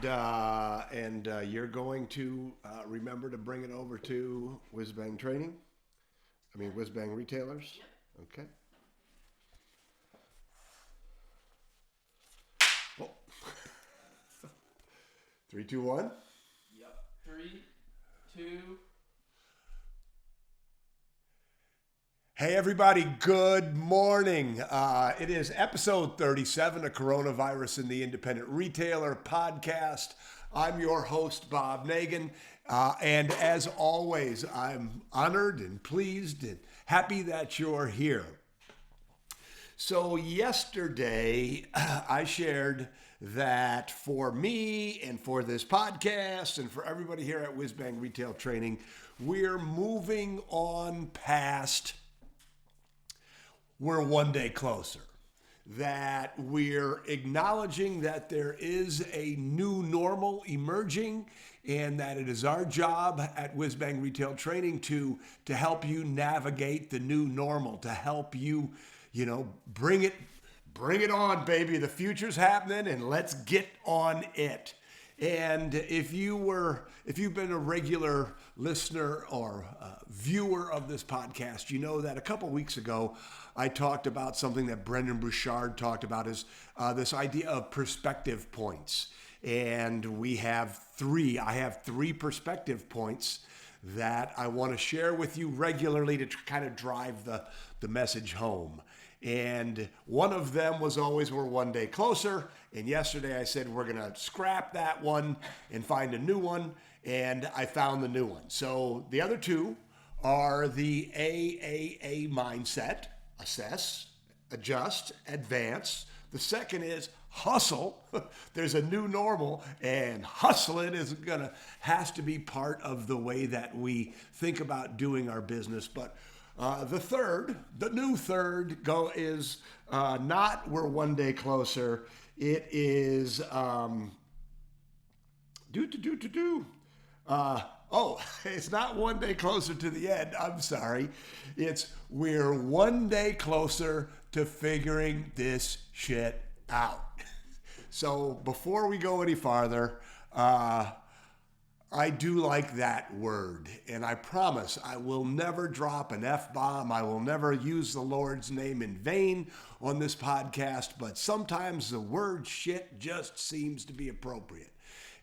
and you're going to remember to bring it over to Whiz Bang Training. I mean, Whiz Bang Retailers. Okay. Oh. 3, 2, 1. Yep. 3, 2. Hey, everybody, good morning. It is episode 37 of Coronavirus in the Independent Retailer podcast. I'm your host, Bob Negen. And as always, I'm honored and pleased and happy that you're here. So yesterday, I shared that for me and for this podcast and for everybody here at Whiz Bang Retail Training, we're moving on past, we're one day closer. That we're acknowledging that there is a new normal emerging and that it is our job at Whiz Bang Retail Training to help you navigate the new normal, to help you, bring it on, baby. The future's happening and let's get on it. And if you've been a regular listener or viewer of this podcast, you know that a couple weeks ago, I talked about something that Brendan Bouchard talked about is this idea of perspective points. And I have three perspective points that I want to share with you regularly to kind of drive the message home. And one of them was always we're one day closer. And yesterday I said we're going to scrap that one and find a new one. And I found the new one. So the other two are the AAA mindset, assess, adjust, advance. The second is hustle. There's a new normal, and hustling has to be part of the way that we think about doing our business. But the new third is not we're one day closer. It is it's not one day closer to the end. I'm sorry. It's we're one day closer to figuring this shit out. So before we go any farther, I do like that word, and I promise I will never drop an F-bomb. I will never use the Lord's name in vain on this podcast, but sometimes the word shit just seems to be appropriate.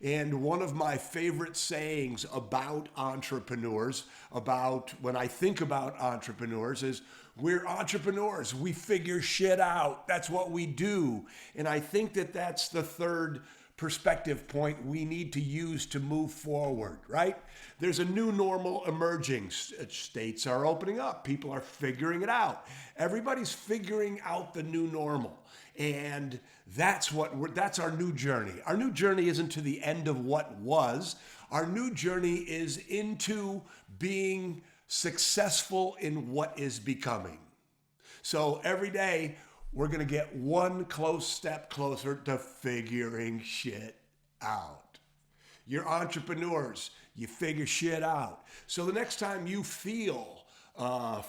And one of my favorite sayings about entrepreneurs, about when I think about entrepreneurs, is we're entrepreneurs. We figure shit out. That's what we do. And I think that that's the third perspective point we need to use to move forward, right? There's a new normal emerging. States are opening up. People are figuring it out. Everybody's figuring out the new normal. And that's our new journey. Our new journey isn't to the end of what was. Our new journey is into being successful in what is becoming. So every day, we're going to get one close step closer to figuring shit out. You're entrepreneurs. You figure shit out. So the next time you feel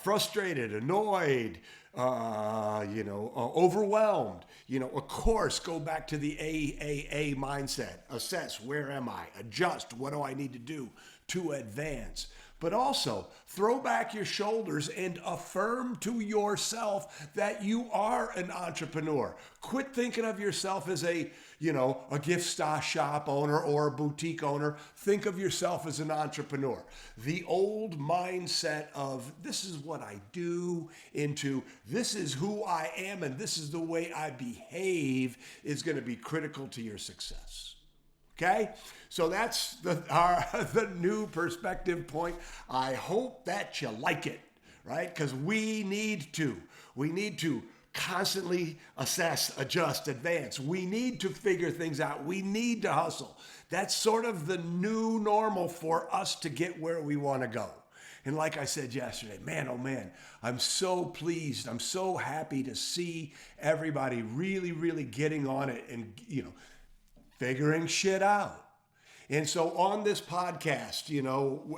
frustrated, annoyed, overwhelmed, of course, go back to the AAA mindset. Assess, where am I? Adjust, what do I need to do to advance? But also throw back your shoulders and affirm to yourself that you are an entrepreneur. Quit thinking of yourself as a gift shop owner or a boutique owner. Think of yourself as an entrepreneur. The old mindset of this is what I do into this is who I am and this is the way I behave is going to be critical to your success. Okay, so that's the new perspective point. I hope that you like it, right? Because we need to constantly assess, adjust, advance. We need to figure things out. We need to hustle. That's sort of the new normal for us to get where we want to go. And like I said yesterday, man, oh man, I'm so pleased. I'm so happy to see everybody really, really getting on it and, figuring shit out. And so on this podcast,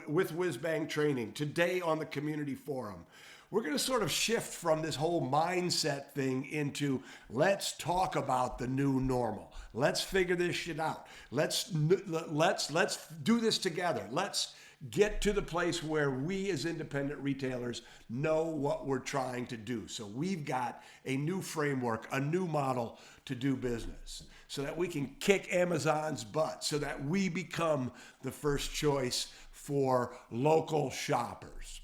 with Whiz Bang Training, today on the community forum, we're going to sort of shift from this whole mindset thing into let's talk about the new normal. Let's figure this shit out. Let's do this together. Let's get to the place where we as independent retailers know what we're trying to do. So we've got a new framework, a new model to do business so that we can kick Amazon's butt, so that we become the first choice for local shoppers.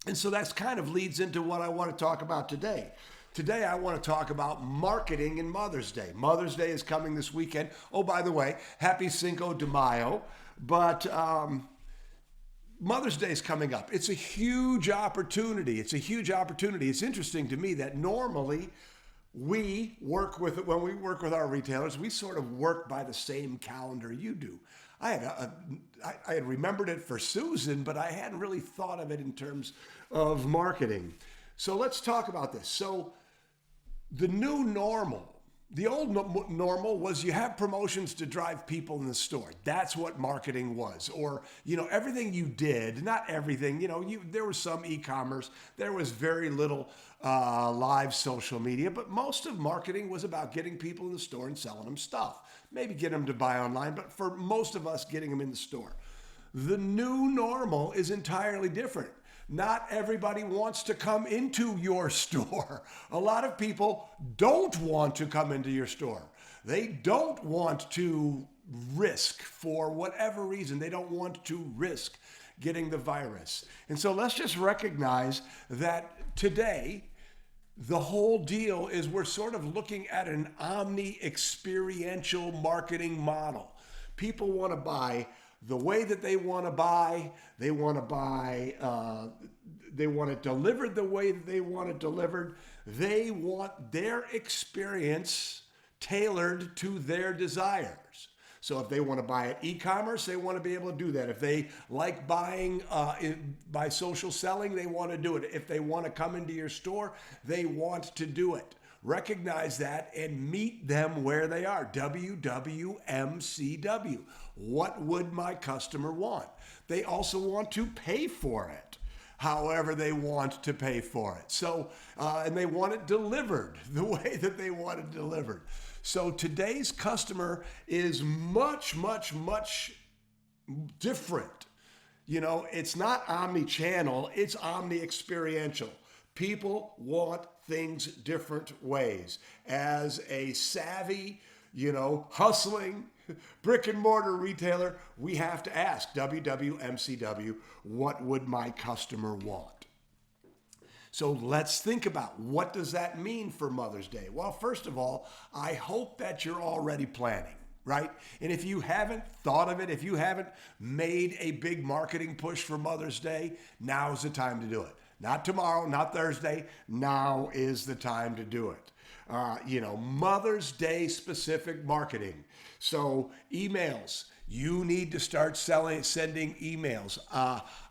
And so that's kind of leads into what I want to talk about today. Today, I want to talk about marketing and Mother's Day. Mother's Day is coming this weekend. Oh, by the way, happy Cinco de Mayo. But Mother's Day is coming up. It's a huge opportunity. It's interesting to me that normally when we work with our retailers, we sort of work by the same calendar you do. I had remembered it for Susan, but I hadn't really thought of it in terms of marketing. So let's talk about this. So the new normal, the old normal was you have promotions to drive people in the store. That's what marketing was. Or, everything you did, not everything, there was some e-commerce, there was very little live social media, but most of marketing was about getting people in the store and selling them stuff. Maybe get them to buy online, but for most of us, getting them in the store. The new normal is entirely different. Not everybody wants to come into your store. A lot of people don't want to come into your store. They don't want to risk, for whatever reason, they don't want to risk getting the virus. And so let's just recognize that today, the whole deal is we're sort of looking at an omni-experiential marketing model. People want to buy the way that they want to buy. They want it delivered the way that they want it delivered. They want their experience tailored to their desires. So if they want to buy at e-commerce, they want to be able to do that. If they like buying by social selling, they want to do it. If they want to come into your store, they want to do it. Recognize that and meet them where they are. WWMCW. What would my customer want? They also want to pay for it however they want to pay for it. So, and they want it delivered the way that they want it delivered. So today's customer is much, much, much different. It's not omni-channel, it's omni-experiential. People want things different ways. As a savvy, hustling brick and mortar retailer, we have to ask WWMCW, what would my customer want? So let's think about, what does that mean for Mother's Day? Well, first of all, I hope that you're already planning, right? And if you haven't thought of it, if you haven't made a big marketing push for Mother's Day, now's the time to do it. Not tomorrow, not Thursday. Now is the time to do it. Mother's Day specific marketing. So emails, you need to start sending emails.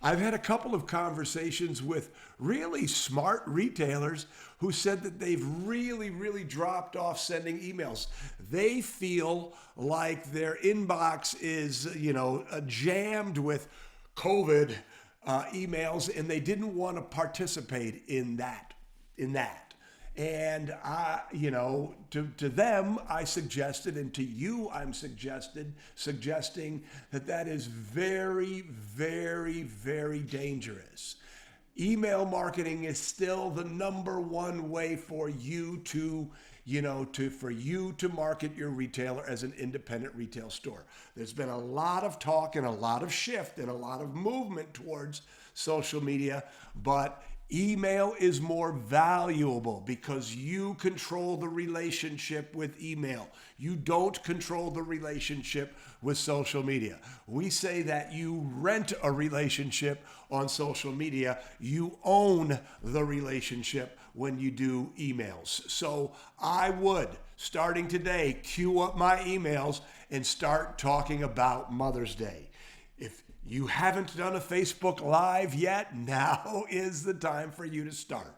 I've had a couple of conversations with really smart retailers who said that they've really, really dropped off sending emails. They feel like their inbox is, jammed with COVID emails, and they didn't want to participate in that. And to them, I suggested, and to you, I'm suggesting that is very, very, very dangerous. Email marketing is still the number one way for you to market your retailer as an independent retail store. There's been a lot of talk and a lot of shift and a lot of movement towards social media, but email is more valuable because you control the relationship with email. You don't control the relationship with social media. We say that you rent a relationship on social media. You own the relationship when you do emails. So I would, starting today, queue up my emails and start talking about Mother's Day. If you haven't done a Facebook Live yet, now is the time for you to start.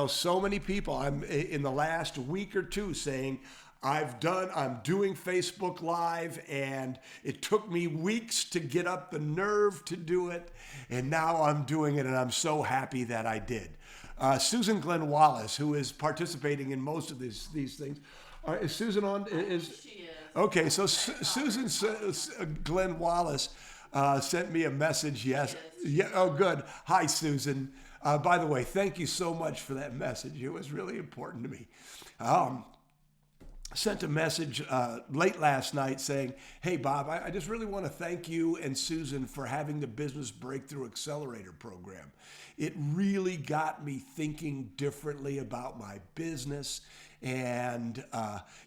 So many people, I'm in the last week or two saying, I'm doing Facebook Live, and it took me weeks to get up the nerve to do it, and now I'm doing it, and I'm so happy that I did. Susan Glenn Wallace, who is participating in most of these things. Is Susan on? She is. Okay, so Susan Glenn Wallace sent me a message. Yes. Yeah. Oh, good. Hi, Susan. By the way, thank you so much for that message. It was really important to me. Sent a message late last night saying, hey, Bob, I just really want to thank you and Susan for having the Business Breakthrough Accelerator program. It really got me thinking differently about my business. And,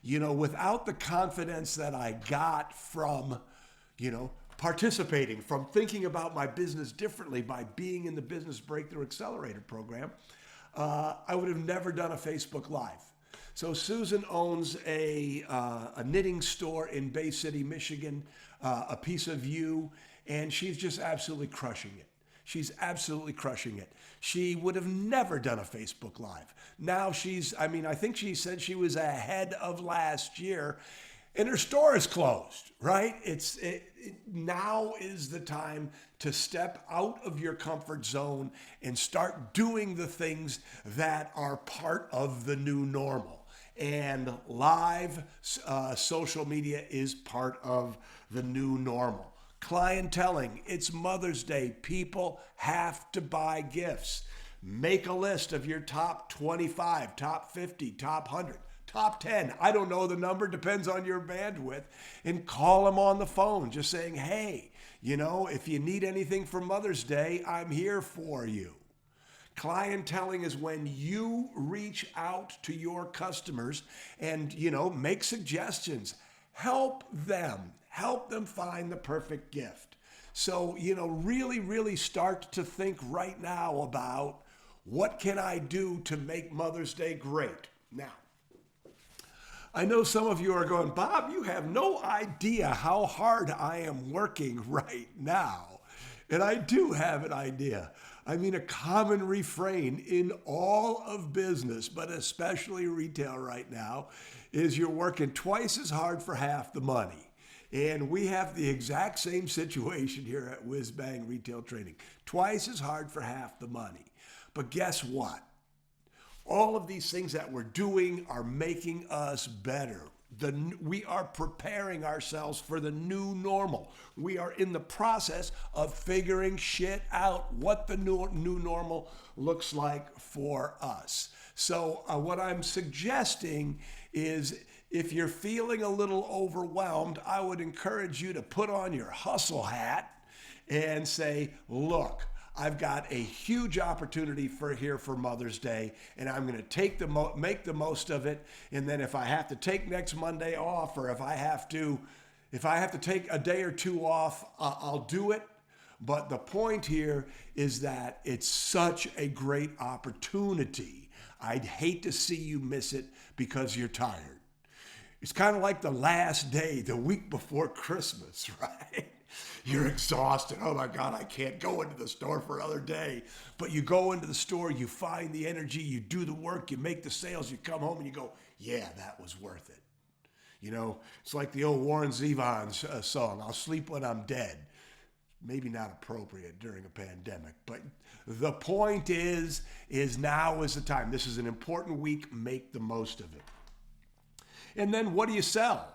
without the confidence that I got from, participating, from thinking about my business differently by being in the Business Breakthrough Accelerator program, I would have never done a Facebook Live. So Susan owns a knitting store in Bay City, Michigan, a piece of you, and she's just absolutely crushing it. She's absolutely crushing it. She would have never done a Facebook Live. Now I think she said she was ahead of last year, and her store is closed, right? Now is the time to step out of your comfort zone and start doing the things that are part of the new normal. And live social media is part of the new normal. Clienteling, it's Mother's Day. People have to buy gifts. Make a list of your top 25, top 50, top 100, top 10. I don't know the number, depends on your bandwidth. And call them on the phone, just saying, hey, if you need anything for Mother's Day, I'm here for you. Clienteling is when you reach out to your customers and, make suggestions. Help them find the perfect gift. So, really, really start to think right now about what can I do to make Mother's Day great? Now, I know some of you are going, Bob, you have no idea how hard I am working right now. And I do have an idea. A common refrain in all of business, but especially retail right now, is you're working twice as hard for half the money. And we have the exact same situation here at Whiz Bang Retail Training. Twice as hard for half the money. But guess what? All of these things that we're doing are making us better. We are preparing ourselves for the new normal. We are in the process of figuring shit out, what the new normal looks like for us. So what I'm suggesting is, if you're feeling a little overwhelmed, I would encourage you to put on your hustle hat and say, look, I've got a huge opportunity for Mother's Day, and I'm going to make the most of it. And then if I have to take next Monday off, or if I have to take a day or two off, I'll do it. But the point here is that it's such a great opportunity. I'd hate to see you miss it because you're tired. It's kind of like the last day, the week before Christmas, right? You're exhausted. Oh my God, I can't go into the store for another day. But you go into the store, you find the energy, you do the work, you make the sales, you come home and you go, yeah, that was worth it. It's like the old Warren Zevon's song, I'll sleep when I'm dead. Maybe not appropriate during a pandemic, but the point is now is the time. This is an important week. Make the most of it. And then what do you sell?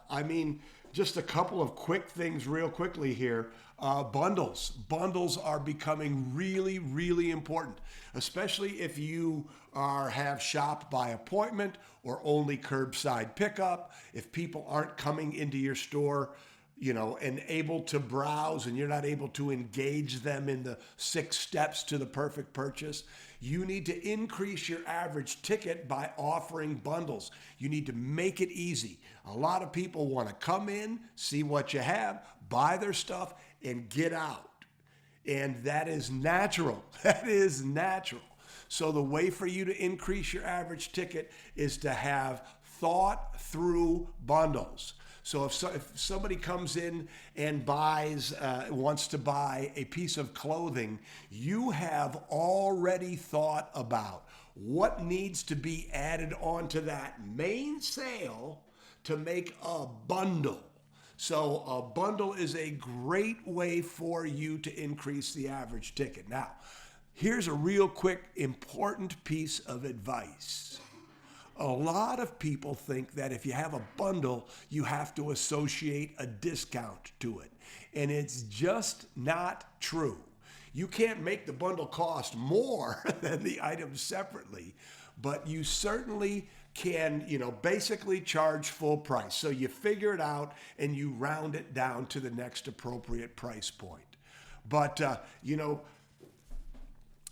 Just a couple of quick things real quickly here. Bundles. Bundles are becoming really, really important, especially if you have shop by appointment or only curbside pickup. If people aren't coming into your store, and able to browse, and you're not able to engage them in the 6 steps to the perfect purchase, you need to increase your average ticket by offering bundles. You need to make it easy. A lot of people want to come in, see what you have, buy their stuff, and get out. And that is natural. That is natural. So the way for you to increase your average ticket is to have thought through bundles. So if somebody comes in and wants to buy a piece of clothing, you have already thought about what needs to be added onto that main sale to make a bundle. So a bundle is a great way for you to increase the average ticket. Now, here's a real quick, important piece of advice. A lot of people think that if you have a bundle, you have to associate a discount to it. And it's just not true. You can't make the bundle cost more than the items separately, but you certainly can, basically charge full price. So you figure it out and you round it down to the next appropriate price point. But,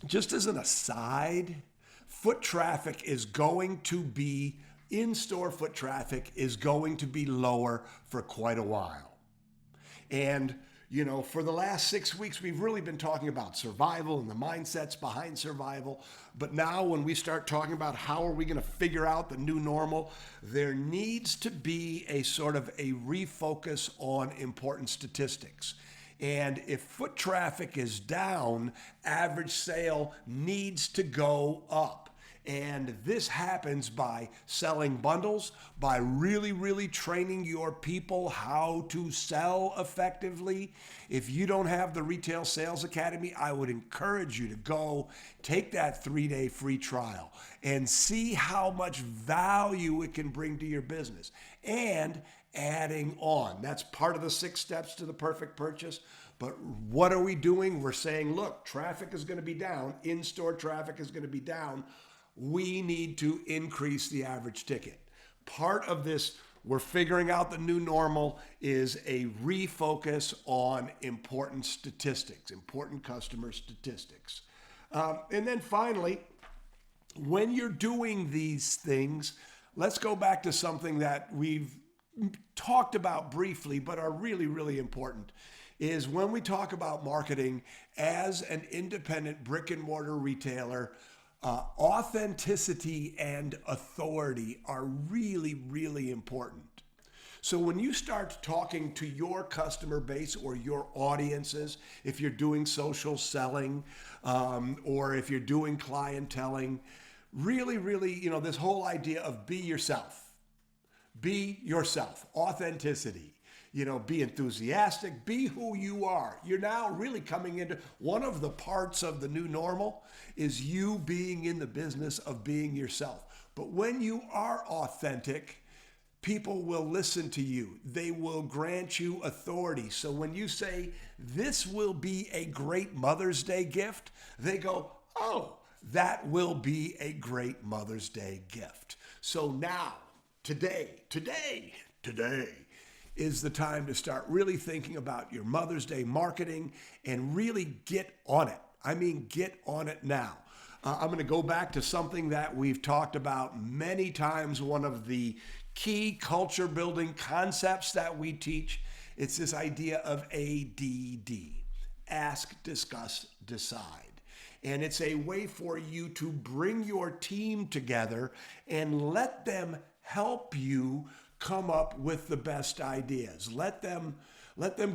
just as an aside, foot traffic is going to be, in-store foot traffic is going to be lower for quite a while. And, for the last 6 weeks, we've really been talking about survival and the mindsets behind survival. But now when we start talking about how are we going to figure out the new normal, there needs to be a sort of a refocus on important statistics. And if foot traffic is down, average sale needs to go up. And this happens by selling bundles, by really training your people how to sell effectively. If you don't have the Retail Sales Academy, I would encourage you to go take that 3-day free trial and see how much value it can bring to your business. And adding on, that's part of the 6 steps to the perfect purchase. But what are we doing? We're saying, look, traffic is going to be down. In-store traffic is going to be down. We need to increase the average ticket. Part of this, we're figuring out the new normal, is a refocus on important statistics, important customer statistics. And then finally, when you're doing these things, let's go back to something that we've talked about briefly, but are really important, is when we talk about marketing as an independent brick and mortar retailer, authenticity and authority are really important. So when you start talking to your customer base or your audiences, if you're doing social selling or if you're doing clienteling, really, this whole idea of be yourself, authenticity. Be enthusiastic, be who you are. You're now really coming into one of the parts of the new normal is you being in the business of being yourself. But when you are authentic, people will listen to you. They will grant you authority. So when you say, this will be a great Mother's Day gift, they go, oh, that will be a great Mother's Day gift. So now, today is the time to start really thinking about your Mother's Day marketing and really get on it. I mean, get on it now. I'm going to go back to something that we've talked about many times, one of the key culture building concepts that we teach. It's this idea of ADD, ask, discuss, decide. And it's a way for you to bring your team together and let them help you come up with the best ideas. Let them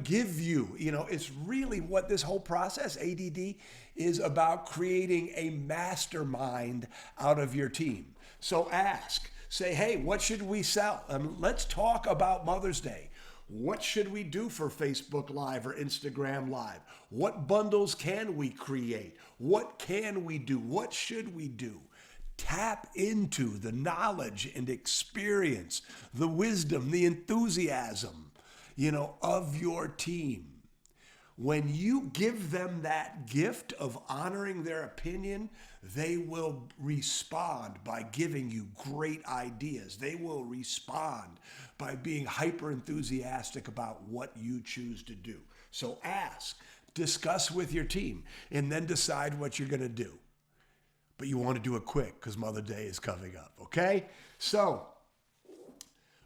give you, it's really what this whole process, ADD, is about, creating a mastermind out of your team. So ask, say, hey, what should we sell? Let's talk about Mother's Day. What should we do for Facebook Live or Instagram Live? What bundles can we create? What can we do? What should we do? Tap into the knowledge and experience, the wisdom, the enthusiasm, of your team. When you give them that gift of honoring their opinion, they will respond by giving you great ideas. They will respond by being hyper enthusiastic about what you choose to do. So ask, discuss with your team, and then decide what you're going to do. But you want to do it quick because Mother's Day is coming up, okay? So,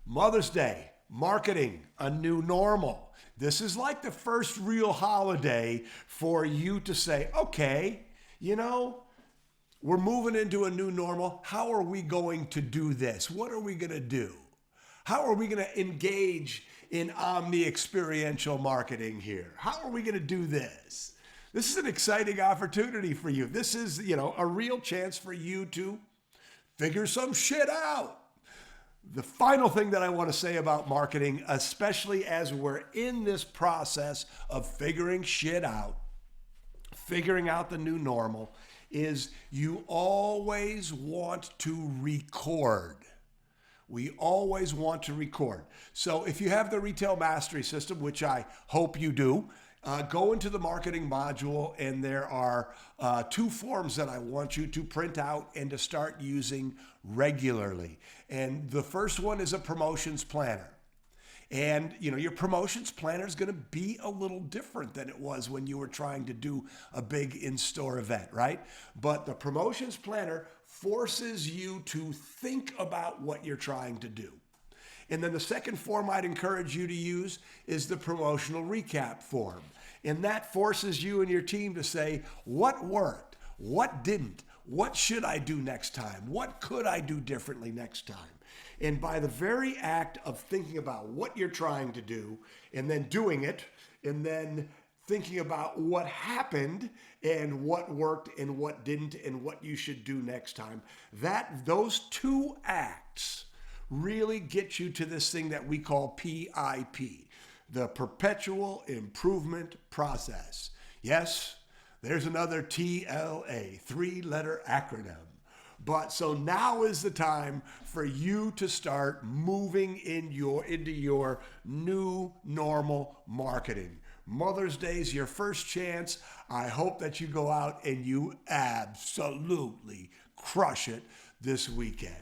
Mother's Day, marketing, a new normal. This is like the first real holiday for you to say, okay, we're moving into a new normal. How are we going to do this? What are we going to do? How are we going to engage in omni-experiential marketing here? How are we going to do this? This is an exciting opportunity for you. This is, a real chance for you to figure some shit out. The final thing that I want to say about marketing, especially as we're in this process of figuring shit out, figuring out the new normal, is you always want to record. We always want to record. So if you have the Retail Mastery System, which I hope you do, go into the marketing module, and there are 2 forms that I want you to print out and to start using regularly. And the first one is a promotions planner. And your promotions planner is going to be a little different than it was when you were trying to do a big in-store event, right? But the promotions planner forces you to think about what you're trying to do. And then the second form I'd encourage you to use is the promotional recap form. And that forces you and your team to say, what worked? What didn't? What should I do next time? What could I do differently next time? And by the very act of thinking about what you're trying to do and then doing it, and then thinking about what happened and what worked and what didn't and what you should do next time, those 2 acts really get you to this thing that we call PIP, the Perpetual Improvement Process. Yes, there's another TLA, 3-letter acronym. But so now is the time for you to start moving into your new normal marketing. Mother's Day is your first chance. I hope that you go out and you absolutely crush it this weekend.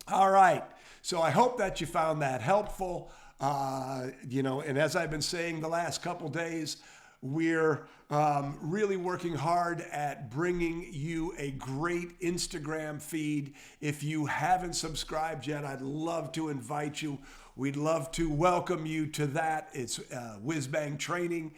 All right. So I hope that you found that helpful. And as I've been saying the last couple days, we're really working hard at bringing you a great Instagram feed. If you haven't subscribed yet, I'd love to invite you. We'd love to welcome you to that. It's Whizbang Training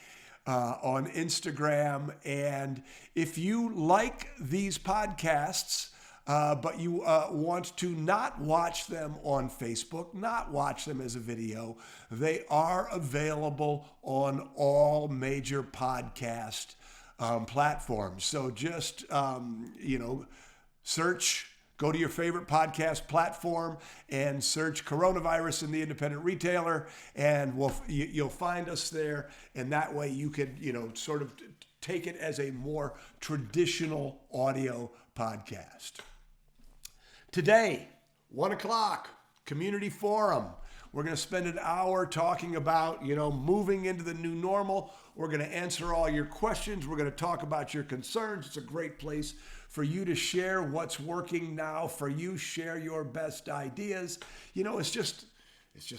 on Instagram. And if you like these podcasts, but you want to not watch them on Facebook, not watch them as a video, they are available on all major podcast platforms. So just, search, go to your favorite podcast platform and search Coronavirus in the Independent Retailer, and you'll find us there. And that way you could, sort of take it as a more traditional audio podcast. Today, 1 o'clock, community forum. We're going to spend an hour talking about, moving into the new normal. We're going to answer all your questions. We're going to talk about your concerns. It's a great place for you to share what's working now for you, share your best ideas. It's just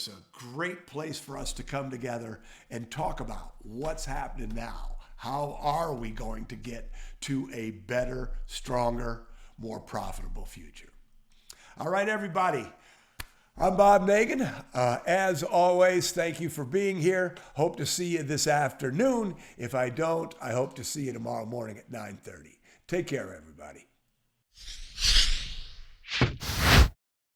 a great place for us to come together and talk about what's happening now. How are we going to get to a better, stronger, more profitable future? All right, everybody. I'm Bob Negen. As always, thank you for being here. Hope to see you this afternoon. If I don't, I hope to see you tomorrow morning at 9:30. Take care, everybody.